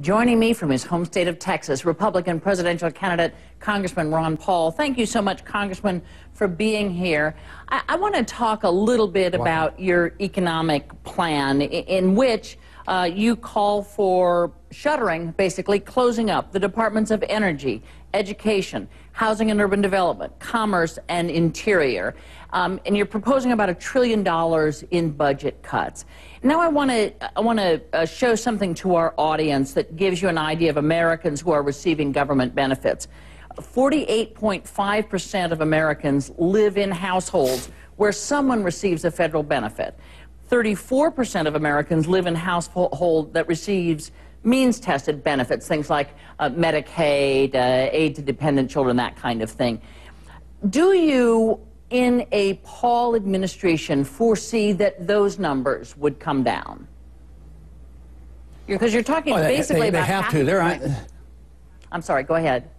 Joining me from his home state of Texas, Republican presidential candidate Congressman Ron Paul. Thank you so much, Congressman, for being here. I want to talk a little bit about your economic plan, in which you call for shuttering, basically closing up the departments of energy, education, housing and urban development, commerce, and interior. And you're proposing about $1 trillion in budget cuts. Now I want to show something to our audience that gives you an idea of Americans who are receiving government benefits. 48.5% of Americans live in households where someone receives a federal benefit. 34% of Americans live in household that receives means-tested benefits, things like Medicaid, aid to dependent children, that kind of thing. Do you, in a Paul administration, foresee that those numbers would come down? Because you're talking basically about half to. I'm sorry, go ahead.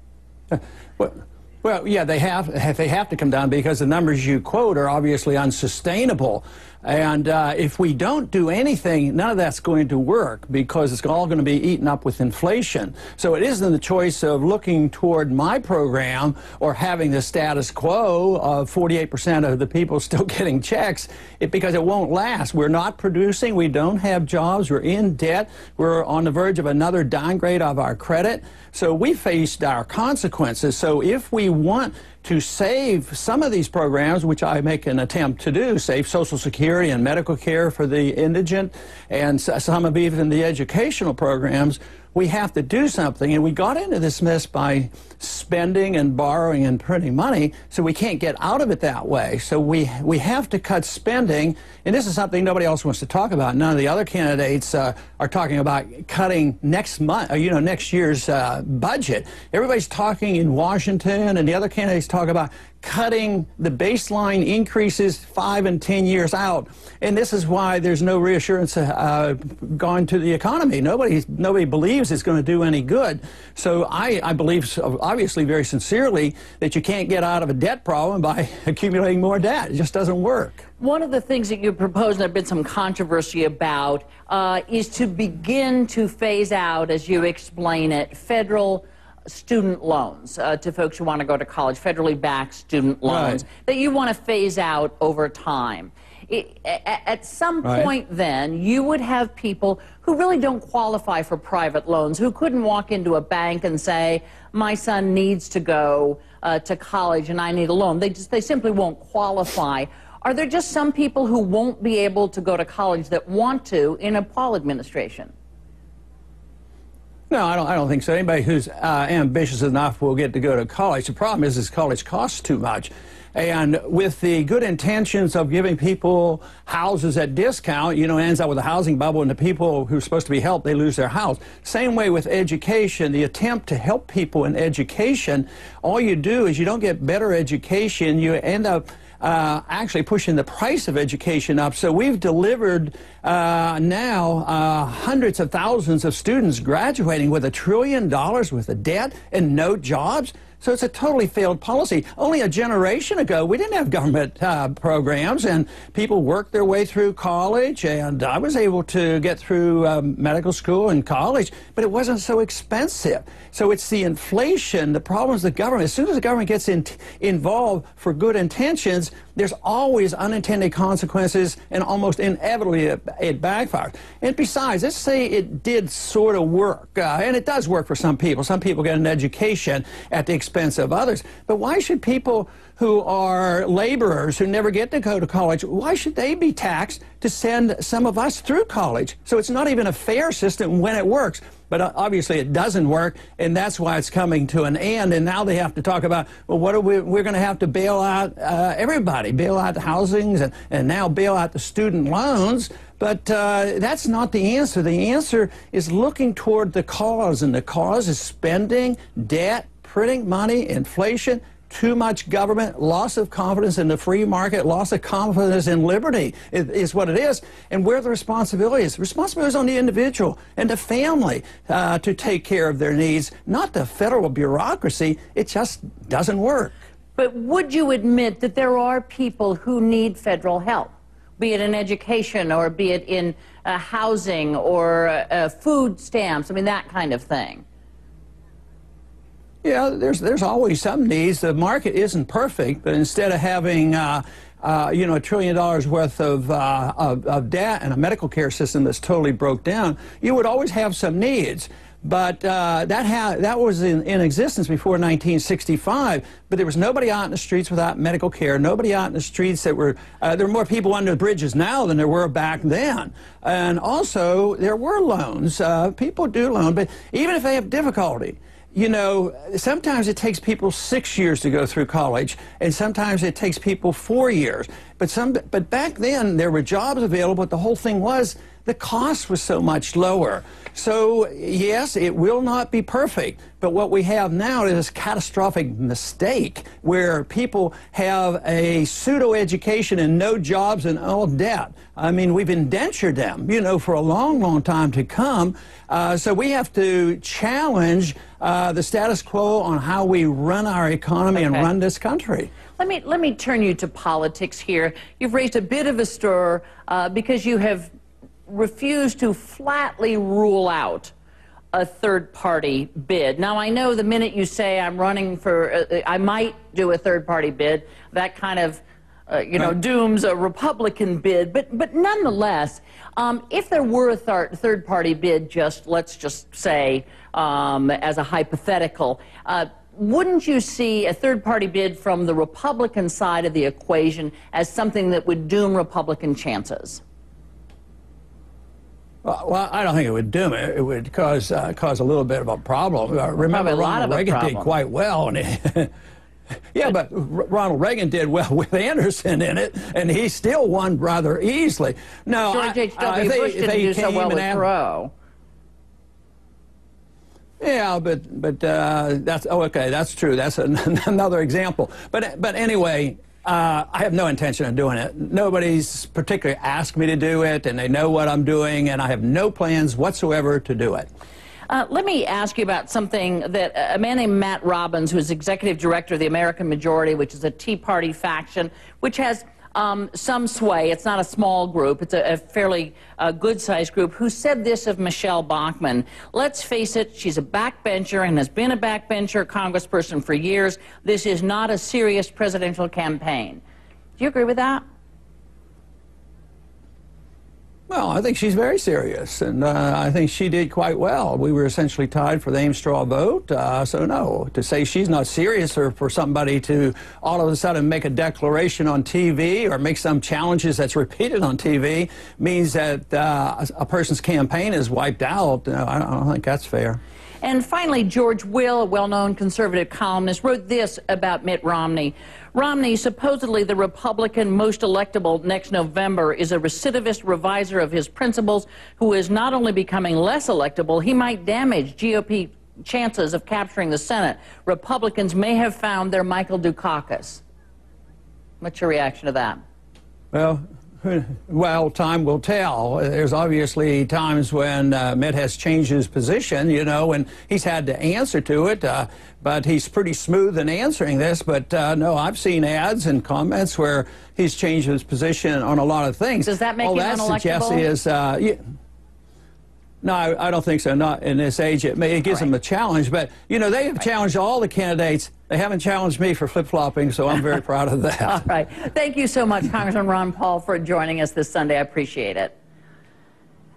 Well, yeah, they have to come down because the numbers you quote are obviously unsustainable. And if we don't do anything, none of that's going to work because it's all going to be eaten up with inflation. So it isn't the choice of looking toward my program or having the status quo of 48% of the people still getting checks, because it won't last. We're not producing. We don't have jobs. We're in debt. We're on the verge of another downgrade of our credit. So we faced our consequences. So if we want to save some of these programs, which I make an attempt to do, save Social Security and medical care for the indigent, and some of even the educational programs, we have to do something. And we got into this mess by spending and borrowing and printing money, so we can't get out of it that way. So we have to cut spending, and this is something nobody else wants to talk about. None of the other candidates are talking about cutting next year's budget. Everybody's talking in Washington, and the other candidates talk about cutting the baseline increases 5 and 10 years out. And this is why there's no reassurance going to the economy. Nobody believes it's going to do any good. So I believe, obviously very sincerely, that you can't get out of a debt problem by accumulating more debt. It just doesn't work. One of the things that you propose, and there's been some controversy about, is to begin to phase out, as you explain it, federal student loans to folks who want to go to college, federally backed student loans, that you want to phase out over time. At some point then, you would have people who really don't qualify for private loans, who couldn't walk into a bank and say, my son needs to go to college and I need a loan. They simply won't qualify. Are there just some people who won't be able to go to college that want to in a Paul administration? No, I don't think so. Anybody who's ambitious enough will get to go to college. The problem is college costs too much. And with the good intentions of giving people houses at discount, it ends up with a housing bubble, and the people who are supposed to be helped, they lose their house. Same way with education. The attempt to help people in education, all you do is you don't get better education. You end up actually pushing the price of education up. So we've delivered now hundreds of thousands of students graduating with $1 trillion worth of debt and no jobs. So it's a totally failed policy. Only a generation ago, we didn't have government programs, and people worked their way through college, and I was able to get through medical school and college, but it wasn't so expensive. So it's the inflation, the problems of the government. As soon as the government gets involved for good intentions, there's always unintended consequences, and almost inevitably it backfires. And besides, let's say it did sort of work, and it does work for some people. Some people get an education at the expense of others. But why should people who are laborers who never get to go to college, why should they be taxed to send some of us through college? So it's not even a fair system when it works. But obviously it doesn't work, and that's why it's coming to an end. And now they have to talk about, well, what are we're going to have to bail out everybody, bail out the housings, and now bail out the student loans. But that's not the answer. The answer is looking toward the cause, and the cause is spending, debt, printing money, inflation, too much government, loss of confidence in the free market, loss of confidence in liberty is what it is. And where the responsibility is. The responsibility is on the individual and the family to take care of their needs, not the federal bureaucracy. It just doesn't work. But would you admit that there are people who need federal help? be it in education or be it in housing or food stamps, I mean, that kind of thing? Yeah, there's always some needs. The market isn't perfect, but instead of having $1 trillion worth of debt and a medical care system that's totally broke down, you would always have some needs. But that was in existence before 1965. But there was nobody out in the streets without medical care. Nobody out in the streets that were. There are more people under the bridges now than there were back then. And also, there were loans. People do loan, but even if they have difficulty. You know, sometimes it takes people 6 years to go through college, and sometimes it takes people 4 years. But back then, there were jobs available, but the whole thing was the cost was so much lower. So, yes, it will not be perfect, but what we have now is this catastrophic mistake where people have a pseudo-education and no jobs and all debt. I mean, we've indentured them, you know, for a long, long time to come. So we have to challenge the status quo on how we run our economy and run this country. Let me turn you to politics here. You've raised a bit of a stir because you have refused to flatly rule out a third-party bid. Now, I know the minute you say I'm running for, I might do a third-party bid, that kind of, dooms a Republican bid. But nonetheless, if there were a third-party bid, let's just say, as a hypothetical, wouldn't you see a third-party bid from the Republican side of the equation as something that would doom Republican chances? Well, I don't think it would doom it. It would cause a little bit of a problem. Remember, Ronald Reagan did quite well. And yeah, but Ronald Reagan did well with Anderson in it, and he still won rather easily. No, George H.W. Bush didn't do so well with Thoreau. Yeah, but that's okay. That's true. That's another example. But anyway. I have no intention of doing it. Nobody's particularly asked me to do it, and they know what I'm doing, and I have no plans whatsoever to do it. Let me ask you about something that a man named Matt Robbins, who is executive director of the American Majority, which is a Tea Party faction, which has some sway. It's not a small group. It's a fairly good-sized group, who said this of Michelle Bachmann. Let's face it, she's a backbencher and has been a backbencher congressperson for years. This is not a serious presidential campaign. Do you agree with that? Well, I think she's very serious, and I think she did quite well. We were essentially tied for the Ames straw vote, so no. To say she's not serious, or for somebody to all of a sudden make a declaration on TV or make some challenges that's repeated on TV means that a person's campaign is wiped out. I don't think that's fair. And finally, George Will, a well-known conservative columnist, wrote this about Mitt Romney. Romney, supposedly the Republican most electable next November, is a recidivist reviser of his principles who is not only becoming less electable, he might damage GOP chances of capturing the Senate. Republicans may have found their Michael Dukakis. What's your reaction to that? Well, time will tell. There's obviously times when Mitt has changed his position, you know, and he's had to answer to it, but he's pretty smooth in answering this. But no, I've seen ads and comments where he's changed his position on a lot of things. Does that make him unelectable? All that suggests is, no, I don't think so, not in this age. It gives them a challenge, but, you know, they have challenged all the candidates. They haven't challenged me for flip-flopping, so I'm very proud of that. All right. Thank you so much, Congressman Ron Paul, for joining us this Sunday. I appreciate it.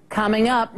Coming up